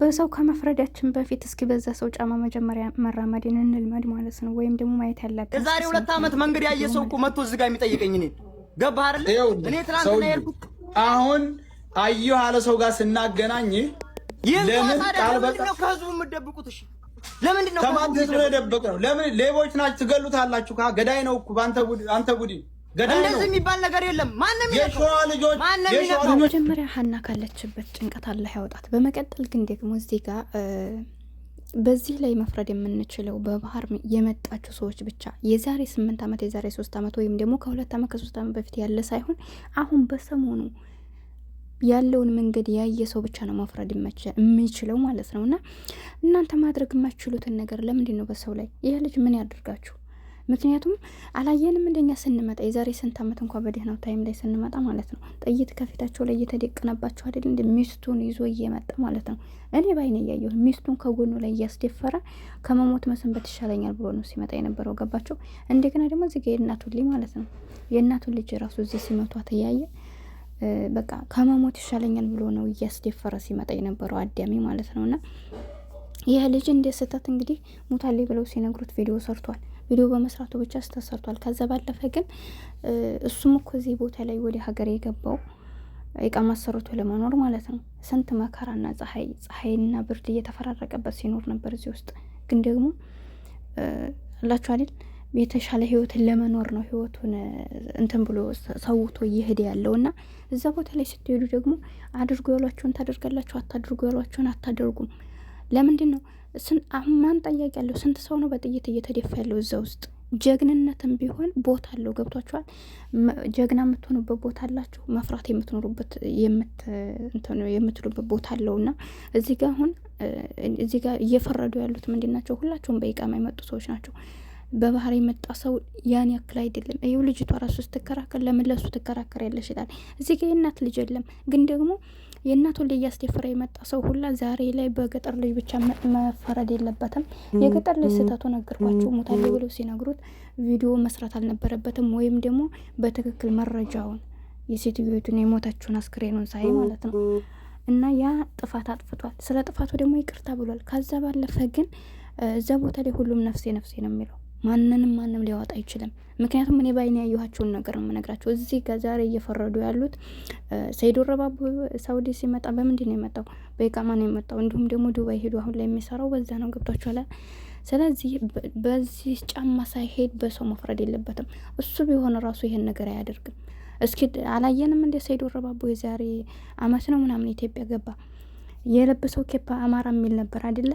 በሰው ከመፍረዳችን በፊት እስኪ በዛ ሰው ጫማ መጀመሪያ መራመድን እንልመድ ማለት ነው። ወይም ደግሞ ማየት ያለብን የዛሬ 2 ዓመት መንገድ ያየ ሰው እኮ መጥቶ እዚህ ጋር የሚጠይቀኝ እኔ ገባህ አይደል? እኔ ትናንትና ያልኩት አሁን አየሁ አለ ሰው ጋር ስናገናኝ ለምን ቃል በቃ ከህዝቡ የምትደብቁት? እሺ ለምንድን ነው ከማንተስ ነው የደበቅነው? ለምን ሌቦች ናችሁ ትገሉታላችሁ? ገዳይ ነው እኮ አንተ ቡድን ገዳይ ነው። እንደዚህ የሚባል ነገር የለም። ማንንም የሸዋ ልጆች በመጀመሪያ ሀና ካለችበት ጭንቀት አላህ ያወጣት። በመቀጠል ግን ደግሞ እዚህ ጋር በዚህ ላይ መፍረድ የምንችለው በባህር የመጣችሁ ሰዎች ብቻ የዛሬ 8 ዓመት የዛሬ 3 ዓመት ወይም ደግሞ ከ2 ዓመት ከ3 ዓመት በፊት ያለ ሳይሆን አሁን በሰሞኑ ያለውን መንገድ ያየ ሰው ብቻ ነው መፍረድ የሚችለው ማለት ነው። እና እናንተ ማድረግ የማትችሉትን ነገር ለምንድን ነው በሰው ላይ? ይህ ልጅ ምን ያደርጋችሁ? ምክንያቱም አላየንም እንደኛ ስንመጣ የዛሬ ስንት ዓመት እንኳን በደህናው ታይም ላይ ስንመጣ ማለት ነው ጥይት ከፊታቸው ላይ እየተደቀነባቸው አይደል እንደ ሚስቱን ይዞ እየመጣ ማለት ነው። እኔ ባይኔ እያየሁ ሚስቱን ከጎኑ ላይ እያስደፈረ ከመሞት መሰንበት ይሻለኛል ብሎ ነው ሲመጣ የነበረው። ገባቸው። እንደገና ደግሞ እዚህ ጋር የእናቱን ልጅ ማለት ነው የእናቱን ልጅ ራሱ እዚህ ሲመቷት እያየ በቃ ከመሞት ይሻለኛል ብሎ ነው እያስደፈረ ሲመጣ የነበረው አዳሚ ማለት ነውና ይህ ልጅ እንደ ስህተት እንግዲህ ሙታሌ ብለው ሲነግሩት ቪዲዮ ሰርቷል። ቪዲዮ በመስራቱ ብቻ ተሰርቷል። ከዛ ባለፈ ግን እሱም እኮ እዚህ ቦታ ላይ ወደ ሀገር የገባው ኢቃማ ሰርቶ ለመኖር ማለት ነው። ስንት መከራና ፀሐይና ብርድ እየተፈራረቀበት ሲኖር ነበር እዚህ ውስጥ። ግን ደግሞ አላችሁ አይደል የተሻለ ህይወትን ለመኖር ነው ህይወቱን እንትን ብሎ ሰውቶ እየሄደ ያለውና እዛ ቦታ ላይ ስትሄዱ ደግሞ አድርጉ ያሏችሁን ታደርጋላችሁ፣ አታድርጉ ያሏችሁን አታደርጉም። ለምንድን ነው አሁን ማን ጠያቂ ያለው? ስንት ሰው ነው በጥይት እየተደፋ ያለው እዛ ውስጥ? ጀግንነትም ቢሆን ቦታ አለው። ገብቷችኋል? ጀግና የምትሆኑበት ቦታ አላችሁ፣ መፍራት የምትኖሩበት የምትሉበት ቦታ አለውና እዚህ ጋር አሁን እዚህ ጋር እየፈረዱ ያሉት ምንድን ናቸው? ሁላቸውም በኢቃማ የመጡ ሰዎች ናቸው። በባህር የመጣ ሰው ያን ያክል አይደለም። ይኸው ልጅቷ ራሱ ስትከራከር ለምን ለሱ ትከራከር ያለሽ ይላል። እዚህ ጋር የእናት ልጅ የለም። ግን ደግሞ የእናቱን ልጅ እያስደፈረ የመጣ ሰው ሁላ ዛሬ ላይ በገጠር ልጅ ብቻ መፈረድ የለበትም። የገጠር ልጅ ስህተቱ ነገርኳቸው። ሙታሌ ብለው ሲነግሩት ቪዲዮ መስራት አልነበረበትም። ወይም ደግሞ በትክክል መረጃውን የሴትዮቱን የሞተችውን አስክሬኑን ሳይ ማለት ነው። እና ያ ጥፋት አጥፍቷል። ስለ ጥፋቱ ደግሞ ይቅርታ ብሏል። ከዛ ባለፈ ግን እዛ ቦታ ላይ ሁሉም ነፍሴ ነፍሴ ነው የሚለው። ማንም ሊያወጣ አይችልም። ምክንያቱም እኔ ባይኔ ያየኋቸውን ነገር ነው የምነግራቸው። እዚህ ጋር ዛሬ እየፈረዱ ያሉት ሰይድ ወረባቡ ሳውዲ ሲመጣ በምንድን ነው የመጣው? በኢቃማ ነው የመጣው። እንዲሁም ደግሞ ዱባይ ሄዱ አሁን ላይ የሚሰራው በዛ ነው። ገብቷችኋል? ስለዚህ በዚህ ጫማ ሳይሄድ በሰው መፍረድ የለበትም። እሱ ቢሆን ራሱ ይሄን ነገር አያደርግም። እስኪ አላየንም እንደ ሰይድ ወረባቡ የዛሬ አመት ነው ምናምን ኢትዮጵያ ገባ። የለበሰው ኬፓ አማራ የሚል ነበር አይደለ?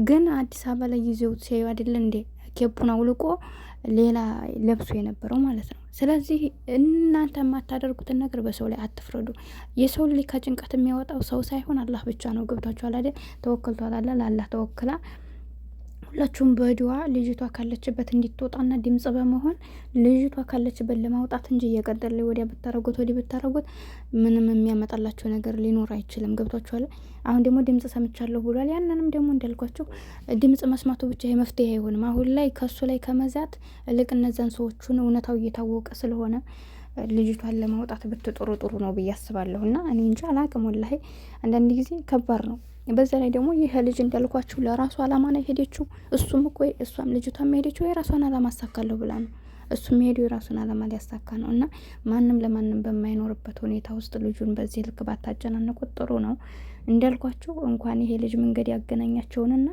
ግን አዲስ አበባ ላይ ይዘውት ሲያዩ አይደለ እንዴ ኬፑን አውልቆ ሌላ ለብሶ የነበረው ማለት ነው። ስለዚህ እናንተ የማታደርጉትን ነገር በሰው ላይ አትፍረዱ። የሰው ልጅ ከጭንቀት የሚያወጣው ሰው ሳይሆን አላህ ብቻ ነው። ገብቷችኋል አይደል? ተወክልቷል አለ ለአላህ ተወክላ ሁላችሁም በዱዓ ልጅቷ ካለችበት እንድትወጣና ድምጽ በመሆን ልጅቷ ካለችበት ለማውጣት እንጂ እየቀጠለ ወዲያ ብታረጉት ወዲህ ብታረጉት ምንም የሚያመጣላችሁ ነገር ሊኖር አይችልም። ገብቷችኋል? አሁን ደግሞ ድምጽ ሰምቻለሁ ብሏል። ያንንም ደግሞ እንዳልኳችሁ ድምጽ መስማቱ ብቻ የመፍትሄ አይሆንም። አሁን ላይ ከሱ ላይ ከመዛት እልቅ እነዛን ሰዎቹን እውነታው እየታወቀ ስለሆነ ልጅቷን ለማውጣት ብትጥሩ ጥሩ ነው ብዬ አስባለሁ። እና እኔ እንጂ አላቅም ወላሂ አንዳንድ ጊዜ ከባድ ነው። በዛ ላይ ደግሞ ይሄ ልጅ እንዳልኳችሁ ለራሱ አላማ ነው የሄደችው። እሱም እኮ እሷም ልጅቷም የሄደችው የራሷን አላማ አሳካለሁ ብላ ነው። እሱም የሄደው የራሱን አላማ ሊያሳካ ነው። እና ማንም ለማንም በማይኖርበት ሁኔታ ውስጥ ልጁን በዚህ ልክ ባታጨናንቁት ጥሩ ነው። እንዳልኳችሁ እንኳን ይሄ ልጅ መንገድ ያገናኛቸውንና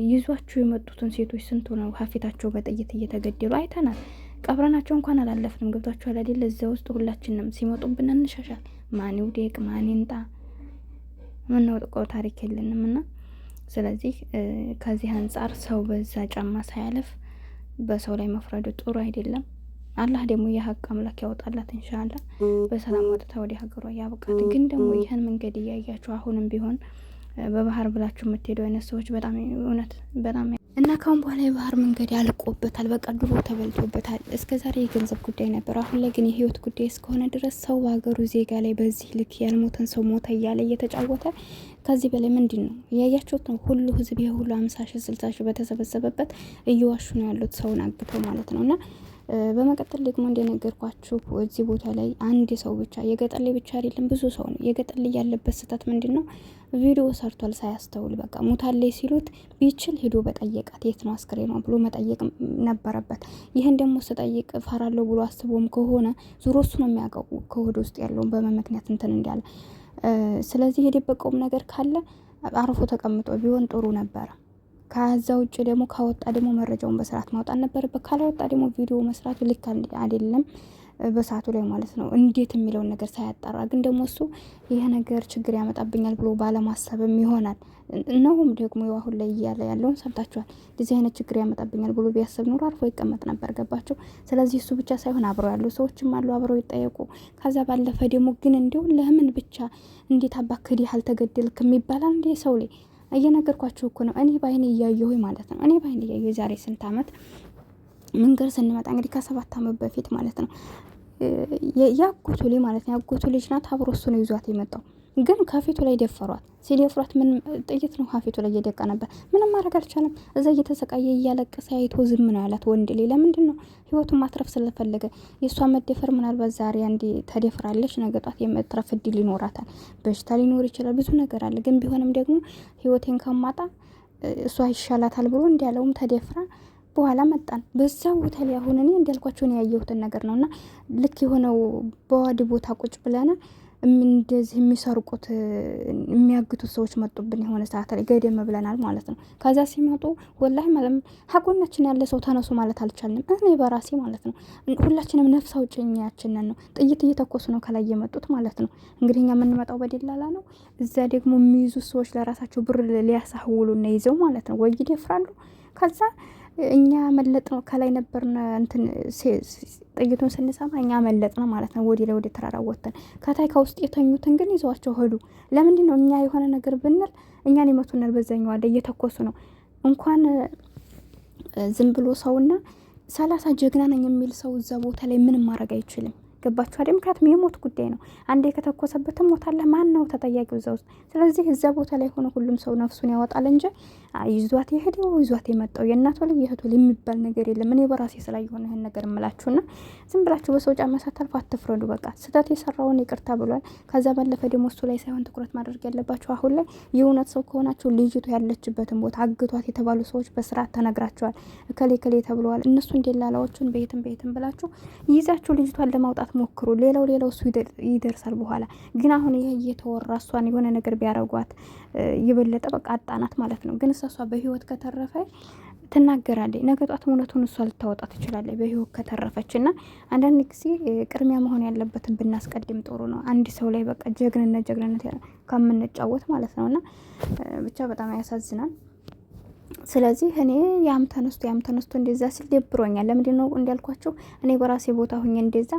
ይዟቸው የመጡትን ሴቶች ስንቱ ነው ሀፊታቸው በጥይት እየተገደሉ አይተናል። ቀብረናቸው እንኳን አላለፍንም። ገብቷችኋል አይደል? እዛ ውስጥ ሁላችንም ሲመጡብን እንሻሻል። ማን ይውደቅ ማን ይንጣ ምናውቀው ታሪክ የለንም። እና ስለዚህ ከዚህ አንጻር ሰው በዛ ጫማ ሳያለፍ በሰው ላይ መፍረዱ ጥሩ አይደለም። አላህ ደግሞ የሀቅ አምላክ ያወጣላት ኢንሻአላህ። በሰላም ወጥታ ወደ ሀገሯ ያብቃት። ግን ደግሞ ይህን መንገድ እያያችሁ አሁንም ቢሆን በባህር ብላችሁ የምትሄዱ አይነት ሰዎች በጣም እውነት በጣም እና ካሁን በኋላ የባህር መንገድ ያልቆበታል። በቃ ድሮ ተበልቶበታል። እስከዛሬ የገንዘብ ጉዳይ ነበር። አሁን ላይ ግን የህይወት ጉዳይ እስከሆነ ድረስ ሰው ሀገሩ ዜጋ ላይ በዚህ ልክ ያልሞተን ሰው ሞተ እያለ እየተጫወተ ከዚህ በላይ ምንድን ነው? እያያችሁት ነው። ሁሉ ህዝብ የሁሉ 50 ሺህ 60 ሺህ በተሰበሰበበት እየዋሹ ነው ያሉት ሰውን አግተው ማለት ነው። እና በመቀጠል ደግሞ እንደነገርኳችሁ እዚህ ቦታ ላይ አንድ ሰው ብቻ የገጠር ላይ ብቻ አይደለም ብዙ ሰው ነው የገጠር ላይ ያለበት ስህተት ምንድነው? ቪዲዮ ሰርቷል ሳያስተውል በቃ ሙታለይ ሲሉት ቢችል ሄዶ በጠየቃት የት ነው አስክሬኗ ብሎ መጠየቅ ነበረበት። ይህን ደግሞ ስጠይቅ ፈራለሁ ብሎ አስቦም ከሆነ ዙሮ እሱ ነው የሚያውቀው ከሆድ ውስጥ ያለውን በምን ምክንያት እንትን እንዳለ። ስለዚህ የደበቀውም ነገር ካለ አርፎ ተቀምጦ ቢሆን ጥሩ ነበረ። ከዛ ውጭ ደግሞ ካወጣ ደግሞ መረጃውን በስርዓት ማውጣት ነበረበት። ካላወጣ ደግሞ ቪዲዮ መስራቱ ልክ አይደለም በሰዓቱ ላይ ማለት ነው። እንዴት የሚለውን ነገር ሳያጣራ ግን ደግሞ እሱ ይሄ ነገር ችግር ያመጣብኛል ብሎ ባለማሰብም ይሆናል ነውም ደግሞ አሁን ላይ እያለ ያለውን ሰምታችኋል። እንደዚህ አይነት ችግር ያመጣብኛል ብሎ ቢያስብ ኖሮ አርፎ ይቀመጥ ነበር። ገባቸው። ስለዚህ እሱ ብቻ ሳይሆን አብረው ያሉ ሰዎችም አሉ፣ አብረው ይጠየቁ። ከዛ ባለፈ ደግሞ ግን እንዲሁ ለምን ብቻ እንዴት አባክዲ አልተገደልክ የሚባል አንዴ ሰው ላይ እየነገርኳችሁ እኮ ነው። እኔ ባይኔ እያየሁ ማለት ነው። እኔ ባይኔ እያየሁ ዛሬ ስንት አመት መንገድ ስንመጣ እንግዲህ ከ7 አመት በፊት ማለት ነው ያጎቱ ልጅ ማለት ነው ያጎቱ ልጅ ናት። አብሮ እሱ ነው ይዟት የመጣው ግን ከፊቱ ላይ ደፈሯት። ሲደፍሯት ምን ጥይት ነው ከፊቱ ላይ እየደቃ ነበር። ምንም ማድረግ አልቻለም። እዛ እየተሰቃየ እያለቀሰ አይቶ ዝም ነው ያላት ወንድ ልጅ። ለምንድን ነው? ህይወቱን ማትረፍ ስለፈለገ። የእሷ መደፈር ምናልባት ዛሬ አንዴ ተደፍራለች፣ ነገ ጧት የመትረፍ እድል ይኖራታል። በሽታ ሊኖር ይችላል፣ ብዙ ነገር አለ። ግን ቢሆንም ደግሞ ህይወቴን ከማጣ እሷ ይሻላታል ብሎ እንዲያለውም ተደፍራ በኋላ መጣን በዛው ቦታ ላይ። አሁን እኔ እንዳልኳቸው ነው ያየሁትን ነገር ነውና ልክ የሆነው በዋድ ቦታ ቁጭ ብለና እንደዚህ የሚሰርቁት የሚያግቱት ሰዎች መጡብን። የሆነ ሰዓት ላይ ገደም ብለናል ማለት ነው። ከዛ ሲመጡ ወላሂ ማለት ሀጎናችን ያለ ሰው ተነሱ ማለት አልቻልንም። እኔ በራሴ ማለት ነው ሁላችንም ነፍስ አውጭኛችንን ነው ጥይት እየተኮሱ ነው ከላይ የመጡት ማለት ነው። እንግዲህ እኛ የምንመጣው በደላላ ነው። እዛ ደግሞ የሚይዙት ሰዎች ለራሳቸው ብር ሊያሳውሉ ነው ይዘው ማለት ነው። ወይ ይደፍራሉ። ከዛ እኛ መለጥ ነው ከላይ ነበርና እንትን ጥይቱን ስንሰማ እኛ መለጥ ነው ማለት ነው። ወዲ ላይ ወደ ተራራ ወጥተን ከታይ ከውስጥ የተኙትን ግን ይዘዋቸው ሄዱ። ለምንድን ነው? እኛ የሆነ ነገር ብንል እኛን ይመቱናል። በዛኛው አለ እየተኮሱ ነው። እንኳን ዝም ብሎ ሰውና 30 ጀግና ነኝ የሚል ሰው እዛ ቦታ ላይ ምንም ማድረግ አይችልም። ገባችሁ አይደል? ምክንያቱም የሞት ጉዳይ ነው። አንዴ ከተኮሰበትም ሞታለህ። ማን ነው ተጠያቂው እዛ ውስጥ? ስለዚህ እዛ ቦታ ላይ ሆነ ሁሉም ሰው ነፍሱን ያወጣል እንጂ ይዟት የሄደው ይዟት የመጣው የእናቷ ላይ የእህቷ ላይ የሚባል ነገር የለም። እኔ በራሴ ስላየሆነ ይሄን ነገር እምላችሁና ዝም ብላችሁ በሰው ጫማ ሳታልፉ አትፍረዱ። በቃ ስህተት የሰራውን ይቅርታ ብሏል። ከዛ ባለፈ ደግሞ እሱ ላይ ሳይሆን ትኩረት ማድረግ ያለባችሁ አሁን ላይ የእውነት ሰው ከሆናችሁ ልጅቱ ያለችበትን ቦታ አግቷት የተባሉ ሰዎች በስርዓት ተነግራቸዋል። እከሌ እከሌ ተብለዋል። እነሱ እንደላላዎቹን በየትም ብላችሁ ይዛችሁ ልጅቷን ለማውጣት ሞክሩ። ሌላው እሱ ይደርሳል በኋላ። ግን አሁን ይሄ እየተወራ እሷን የሆነ ነገር ቢያረጓት የበለጠ በቃ አጣናት ማለት ነው። ግን እሷ በህይወት ከተረፈ ትናገራለች። ነገ ጧት እውነቱን እሷ ልታወጣ ትችላለች በህይወት ከተረፈች። እና አንዳንድ ጊዜ ቅድሚያ መሆን ያለበትን ብናስቀድም ጥሩ ነው። አንድ ሰው ላይ በቃ ጀግንነት ከምንጫወት ማለት ነው። እና ብቻ በጣም ያሳዝናል። ስለዚህ እኔ ያም ተነስቶ እንደዛ ሲል ደብሮኛል። ለምንድን ነው እንዳልኳቸው እኔ በራሴ ቦታ ሁኜ እንደዛ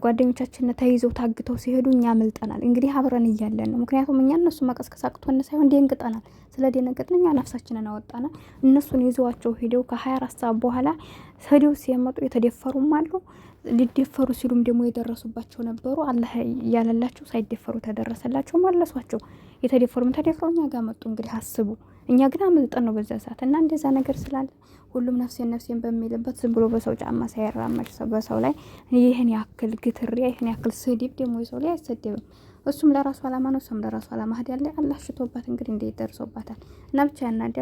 ጓደኞቻችን ተይዘው ታግተው ሲሄዱ እኛ አምልጠናል። እንግዲህ አብረን እያለን ነው። ምክንያቱም እኛ እነሱ መቀስቀስ አቅቶን ሳይሆን ደንግጠናል። ስለደነገጥን እኛ ነፍሳችንን አወጣና እነሱን ይዘዋቸው ሄደው ከ24 ሰዓት በኋላ ሄደው ሲያመጡ የተደፈሩም አሉ። ሊደፈሩ ሲሉም ደግሞ የደረሱባቸው ነበሩ። አላህ ያለላቸው ሳይደፈሩ ተደረሰላቸው መለሷቸው። የተደፈሩም ተደፍረው እኛ ጋር መጡ። እንግዲህ አስቡ። እኛ ግን አምልጠን ነው በዛ ሰዓት። እና እንደዛ ነገር ስላለ ሁሉም ነፍሴን በሚልበት ዝም ብሎ በሰው ጫማ ሳይራመድ በሰው ላይ ይህን ያክል ግትሪያ ይህን ያክል ስድብ ደግሞ የሰው ላይ አይሰደብም። እሱም ለራሱ አላማ ነው፣ እሱም ለራሱ አላማ ሄድ ያለ አላህ ሽቶባት እንግዲህ እንዴት ደርሶባታል። እና ብቻ ያናደ